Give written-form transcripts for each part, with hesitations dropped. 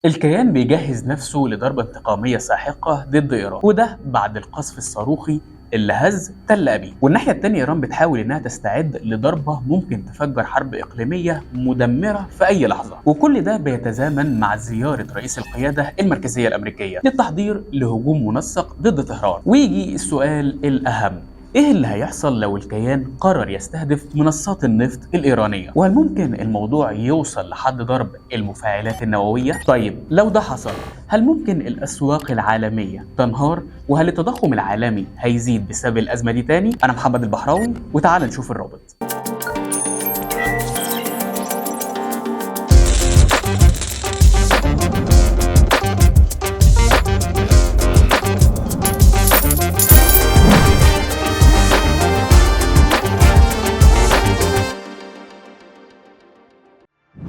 الكيان بيجهز نفسه لضربة انتقامية ساحقة ضد إيران، وده بعد القصف الصاروخي اللي هز تل أبيب. والناحية التانية إيران بتحاول إنها تستعد لضربة ممكن تفجر حرب إقليمية مدمرة في أي لحظة، وكل ده بيتزامن مع زيارة رئيس القيادة المركزية الأمريكية للتحضير لهجوم منسق ضد طهران. ويجي السؤال الأهم: ايه اللي هيحصل لو الكيان قرر يستهدف منصات النفط الإيرانية؟ وهل ممكن الموضوع يوصل لحد ضرب المفاعلات النووية؟ طيب لو ده حصل، هل ممكن الأسواق العالمية تنهار؟ وهل التضخم العالمي هيزيد بسبب الأزمة دي تاني؟ أنا محمد البحراوي، وتعال نشوف الرابط.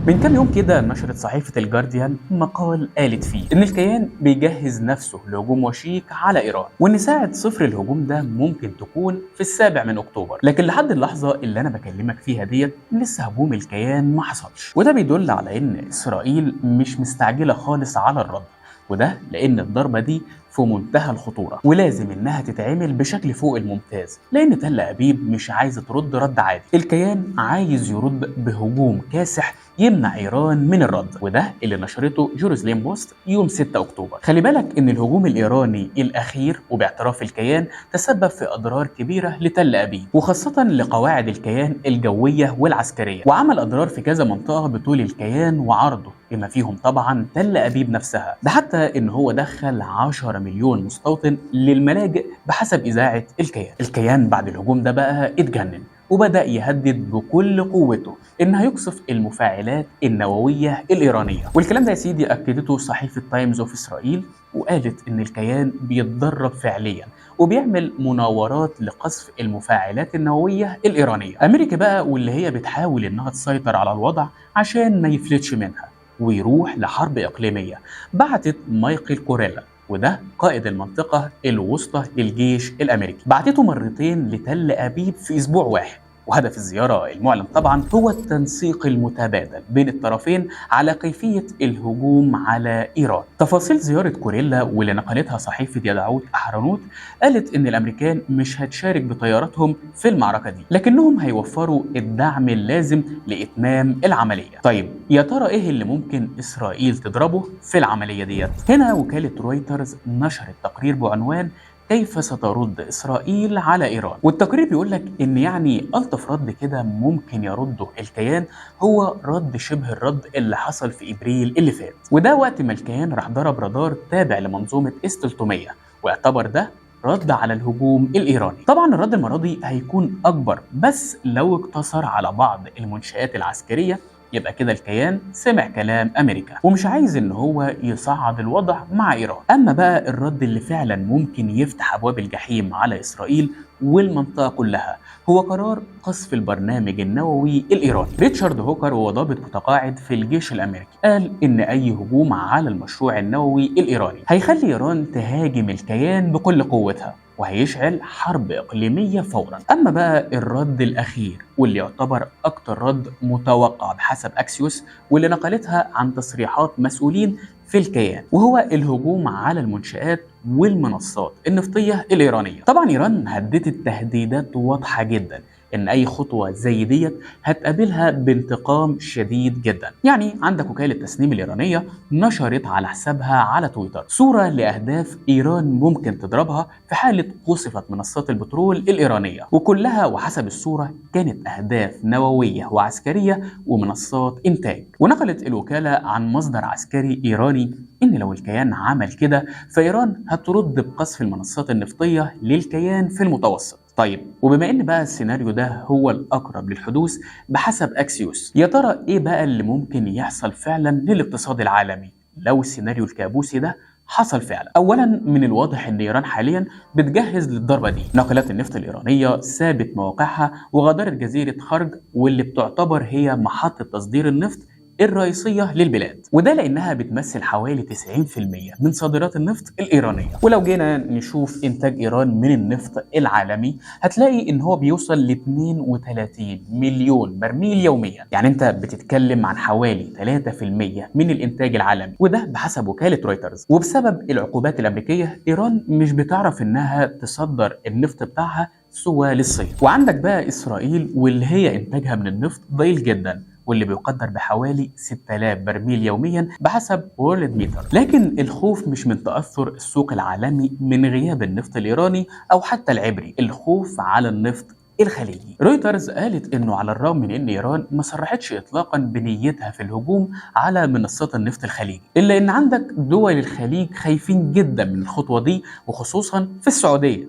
من كام يوم كده نشرت صحيفة الجارديان مقال قالت فيه إن الكيان بيجهز نفسه لهجوم وشيك على إيران، وإن ساعة صفر الهجوم ده ممكن تكون في 7 أكتوبر، لكن لحد اللحظة اللي أنا بكلمك فيها ديت لسه هجوم الكيان ما حصلش. وده بيدل على إن إسرائيل مش مستعجلة خالص على الرد، وده لأن الضربة دي في منتهى الخطورة ولازم إنها تتعمل بشكل فوق الممتاز، لأن تل أبيب مش عايزة ترد رد عادي. الكيان عايز يرد بهجوم كاسح يمنع إيران من الرد، وده اللي نشرته جيروزليم بوست يوم 6 أكتوبر. خلي بالك إن الهجوم الإيراني الأخير وباعتراف الكيان تسبب في أضرار كبيرة لتل أبيب، وخاصة لقواعد الكيان الجوية والعسكرية، وعمل أضرار في كذا منطقة بطول الكيان وعرضه، بما فيهم طبعا تل أبيب نفسها. ده حتى إن هو دخل 10 مليون مستوطن للملاجئ بحسب إذاعة الكيان. الكيان بعد الهجوم ده بقى اتجنن وبدأ يهدد بكل قوته إن هيقصف المفاعلات النووية الإيرانية. والكلام ده يا سيدي أكدته صحيفة تايمز اوف إسرائيل، وقالت إن الكيان بيتدرب فعليا وبيعمل مناورات لقصف المفاعلات النووية الإيرانية. أمريكا بقى واللي هي بتحاول إنها تسيطر على الوضع عشان ما يفلتش منها ويروح لحرب إقليمية، بعتت مايكل كوريلا، وده قائد المنطقة الوسطى للجيش الأمريكي، بعتته مرتين لتل أبيب في أسبوع واحد. وهدف الزيارة المعلن طبعا هو التنسيق المتبادل بين الطرفين على كيفية الهجوم على إيران. تفاصيل زيارة كوريلا واللي نقلتها صحيفة يدعوت أحرنوت قالت إن الأمريكان مش هتشارك بطياراتهم في المعركة دي، لكنهم هيوفروا الدعم اللازم لإتمام العملية. طيب يا ترى إيه اللي ممكن إسرائيل تضربه في العملية ديت؟ هنا وكالة رويترز نشرت تقرير بعنوان كيف سترد إسرائيل على إيران، والتقرير بيقول لك إن يعني ألطف رد كده ممكن يرده الكيان هو رد شبه الرد اللي حصل في إبريل اللي فات، وده وقت ما الكيان راح ضرب رادار تابع لمنظومة اس 300، واعتبر ده رد على الهجوم الإيراني. طبعا الرد المرة دي هيكون أكبر، بس لو اقتصر على بعض المنشآت العسكرية يبقى كده الكيان سمع كلام أمريكا ومش عايز إن هو يصعد الوضع مع إيران. أما بقى الرد اللي فعلا ممكن يفتح أبواب الجحيم على إسرائيل والمنطقة كلها هو قرار قصف البرنامج النووي الإيراني. ريتشارد هوكر وهو ضابط متقاعد في الجيش الأمريكي قال إن أي هجوم على المشروع النووي الإيراني هيخلي إيران تهاجم الكيان بكل قوتها وهيشعل حرب إقليمية فورا. أما بقى الرد الأخير واللي يعتبر أكتر رد متوقع بحسب أكسيوس واللي نقلتها عن تصريحات مسؤولين في الكيان، وهو الهجوم على المنشآت والمنصات النفطية الإيرانية. طبعا إيران هددت تهديدات واضحة جدا إن أي خطوة زي ديت هتقابلها بانتقام شديد جدا. يعني عندك وكالة تسنيم الإيرانية نشرت على حسابها على تويتر صورة لأهداف إيران ممكن تضربها في حالة قصفت منصات البترول الإيرانية، وكلها وحسب الصورة كانت أهداف نووية وعسكرية ومنصات إنتاج. ونقلت الوكالة عن مصدر عسكري إيراني إن لو الكيان عمل كده فإيران هترد بقصف المنصات النفطية للكيان في المتوسط. طيب وبما ان بقى السيناريو ده هو الاقرب للحدوث بحسب اكسيوس، يا ترى ايه بقى اللي ممكن يحصل فعلا للاقتصاد العالمي لو السيناريو الكابوسي ده حصل فعلا؟ اولا من الواضح ان ايران حاليا بتجهز للضربه دي. ناقلات النفط الايرانيه سابت مواقعها وغادرت جزيره خرج واللي بتعتبر هي محطه تصدير النفط الرئيسية للبلاد، وده لأنها بتمثل حوالي 90% من صادرات النفط الإيرانية. ولو جينا نشوف إنتاج إيران من النفط العالمي هتلاقي إن هو بيوصل ل 32 مليون برميل يوميا، يعني أنت بتتكلم عن حوالي 3% من الإنتاج العالمي، وده بحسب وكالة رويترز. وبسبب العقوبات الأمريكية إيران مش بتعرف إنها تصدر النفط بتاعها سوى للصين. وعندك بقى إسرائيل واللي هي إنتاجها من النفط ضئيل جدا، واللي بيقدر بحوالي 6000 برميل يوميا بحسب وورلد ميتر. لكن الخوف مش من تأثر السوق العالمي من غياب النفط الإيراني أو حتى العبري، الخوف على النفط الخليجي. رويترز قالت انه على الرغم من ان ايران ما صرحتش اطلاقا بنيتها في الهجوم على منصات النفط الخليجي، الا ان عندك دول الخليج خايفين جدا من الخطوه دي، وخصوصا في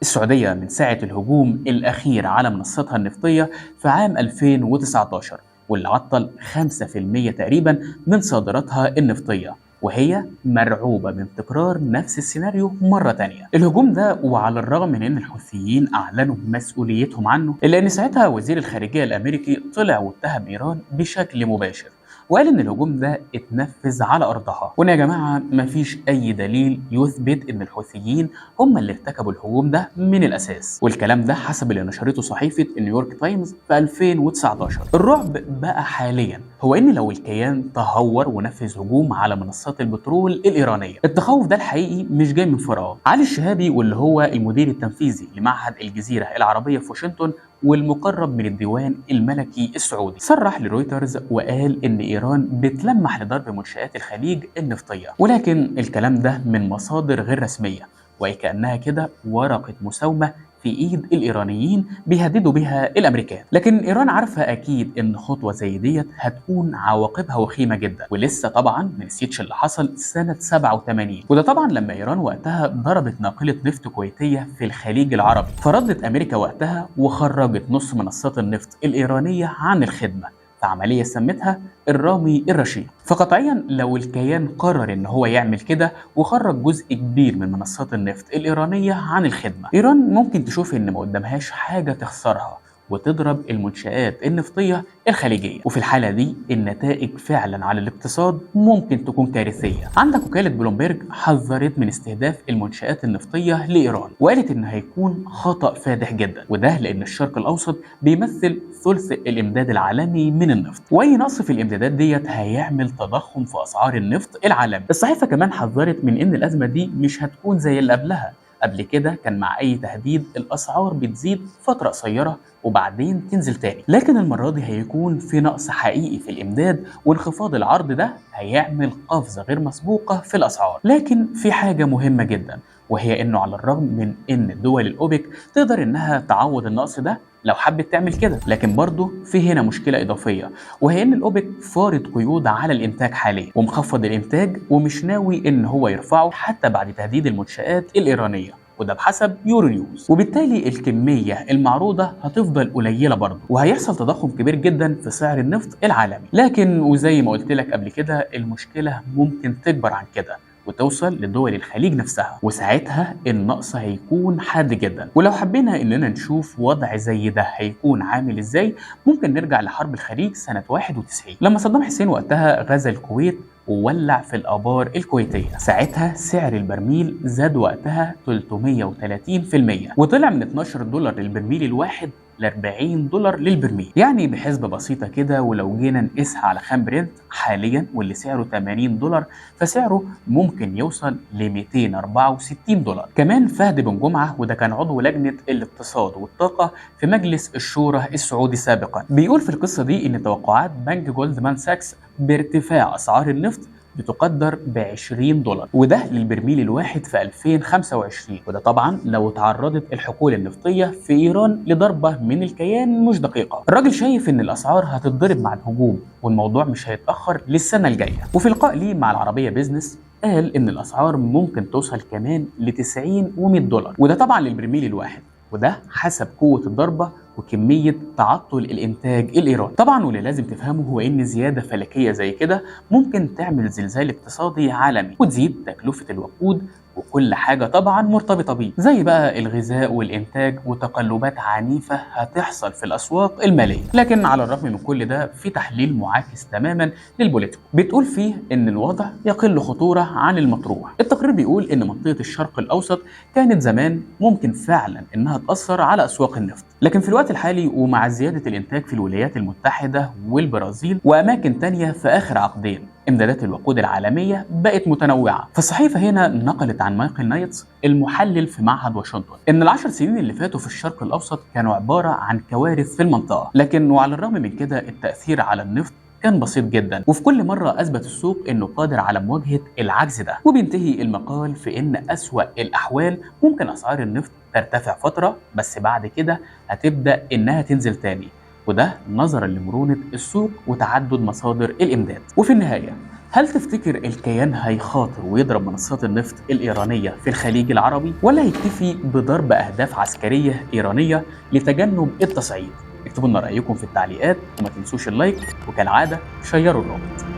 السعوديه من ساعه الهجوم الاخير على منصتها النفطيه في عام 2019، واللي عطل 5% تقريبا من صادراتها النفطيه، وهي مرعوبة من تكرار نفس السيناريو مرة تانية. الهجوم ده وعلى الرغم من ان الحوثيين اعلنوا مسؤوليتهم عنه، الا ان ساعتها وزير الخارجية الامريكي طلع واتهم ايران بشكل مباشر، وقال ان الهجوم ده اتنفذ على ارضها. وان يا جماعه مفيش اي دليل يثبت ان الحوثيين هم اللي ارتكبوا الهجوم ده من الاساس، والكلام ده حسب اللي نشرته صحيفه نيويورك تايمز في 2019. الرعب بقى حاليا هو ان لو الكيان تهور ونفذ هجوم على منصات البترول الايرانيه. التخوف ده الحقيقي مش جاي من فراغ. علي الشهابي واللي هو المدير التنفيذي لمعهد الجزيره العربيه في واشنطن والمقرب من الديوان الملكي السعودي صرح لرويترز وقال ان ايران بتلمح لضرب منشآت الخليج النفطيه، ولكن الكلام ده من مصادر غير رسميه، وكأنها كده ورقه مساومه في ايد الايرانيين بيهددوا بها الامريكان. لكن ايران عارفه اكيد ان خطوه زي ديت هتكون عواقبها وخيمه جدا، ولسه طبعا ما نسيتش اللي حصل سنه 87، وده طبعا لما ايران وقتها ضربت ناقله نفط كويتيه في الخليج العربي، فردت امريكا وقتها وخرجت نص منصات النفط الايرانيه عن الخدمه في عملية سمتها الرامي الرشيد. فقطعيا لو الكيان قرر ان هو يعمل كده وخرج جزء كبير من منصات النفط الإيرانية عن الخدمة، إيران ممكن تشوف ان ما قدامهاش حاجة تخسرها وتضرب المنشآت النفطية الخليجية، وفي الحالة دي النتائج فعلا على الاقتصاد ممكن تكون كارثية. عندك وكالة بلومبيرج حذرت من استهداف المنشآت النفطية لإيران، وقالت إن هيكون خطأ فادح جدا، وده لأن الشرق الأوسط بيمثل ثلث الإمداد العالمي من النفط، وأي نقص في الإمدادات ديت هيعمل تضخم في أسعار النفط العالمي. الصحيفة كمان حذرت من إن الأزمة دي مش هتكون زي اللي قبلها. قبل كده كان مع أي تهديد الأسعار بتزيد فترة قصيرة وبعدين تنزل تاني، لكن المرة دي هيكون في نقص حقيقي في الإمداد، وانخفاض العرض ده هيعمل قفزة غير مسبوقة في الأسعار. لكن في حاجة مهمة جدا، وهي إنه على الرغم من إن دول الأوبك تقدر إنها تعوض النقص ده لو حبت تعمل كده، لكن برضه في هنا مشكلة إضافية، وهي إن الأوبك فارض قيود على الإنتاج حاليا ومخفض الإنتاج ومش ناوي إن هو يرفعه حتى بعد تهديد المنشآت الإيرانية، وده بحسب يورو نيوز. وبالتالي الكمية المعروضة هتفضل قليلة برضه، وهيحصل تضخم كبير جدا في سعر النفط العالمي. لكن وزي ما قلت لك قبل كده المشكلة ممكن تكبر عن كده وتوصل لدول الخليج نفسها، وساعتها النقص هيكون حاد جدا. ولو حبينا اننا نشوف وضع زي ده هيكون عامل ازاي، ممكن نرجع لحرب الخليج سنة 91 لما صدام حسين وقتها غزا الكويت وولع في الآبار الكويتية. ساعتها سعر البرميل زاد وقتها 330%، وطلع من 12 دولار للبرميل الواحد ل 40 دولار للبرميل. يعني بحسبة بسيطة كده ولو جينا نقيسها على خام برنت حاليا واللي سعره 80 دولار، فسعره ممكن يوصل ل 264 دولار. كمان فهد بن جمعة، وده كان عضو لجنة الاقتصاد والطاقة في مجلس الشورى السعودي سابقا، بيقول في القصة دي ان توقعات بنك جولدمان ساكس بارتفاع اسعار النفط بتقدر ب 20 دولار، وده للبرميل الواحد في 2025، وده طبعا لو تعرضت الحقول النفطيه في ايران لضربه من الكيان مش دقيقه. الراجل شايف ان الاسعار هتتضرب مع الهجوم والموضوع مش هيتاخر للسنه الجايه. وفي لقاء ليه مع العربيه بيزنس قال ان الاسعار ممكن توصل كمان ل 90 و100 دولار، وده طبعا للبرميل الواحد، وده حسب قوه الضربه وكمية تعطل الإنتاج الإيراني. طبعا واللي لازم تفهمه هو إن زيادة فلكية زي كده ممكن تعمل زلزال اقتصادي عالمي وتزيد تكلفة الوقود، وكل حاجة طبعا مرتبطة بيه، زي بقى الغذاء والإنتاج، وتقلبات عنيفة هتحصل في الأسواق المالية. لكن على الرغم من كل ده في تحليل معاكس تماما للبوليتيكو بتقول فيه إن الوضع يقل خطورة عن المطروح. التقرير بيقول إن منطقة الشرق الأوسط كانت زمان ممكن فعلا إنها تأثر على أسواق النفط، لكن في الوقت الحالي ومع زيادة الإنتاج في الولايات المتحدة والبرازيل وأماكن تانية في آخر عقدين، إمدادات الوقود العالمية بقت متنوعة. فالصحيفة هنا نقلت عن مايكل نايتس المحلل في معهد واشنطن إن ال10 سنين اللي فاتوا في الشرق الأوسط كانوا عبارة عن كوارث في المنطقة، لكن وعلى الرغم من كده التأثير على النفط كان بسيط جدا، وفي كل مرة أثبت السوق إنه قادر على مواجهة العجز ده. وبينتهي المقال في إن أسوأ الأحوال ممكن أسعار النفط ترتفع فترة، بس بعد كده هتبدأ إنها تنزل تاني، وده نظرا لمرونة السوق وتعدد مصادر الإمداد. وفي النهاية، هل تفتكر الكيان هيخاطر ويضرب منصات النفط الإيرانية في الخليج العربي، ولا هيكتفي بضرب أهداف عسكرية إيرانية لتجنب التصعيد؟ اكتبوا لنا رأيكم في التعليقات وما تنسوش اللايك، وكالعادة شيروا الرابط.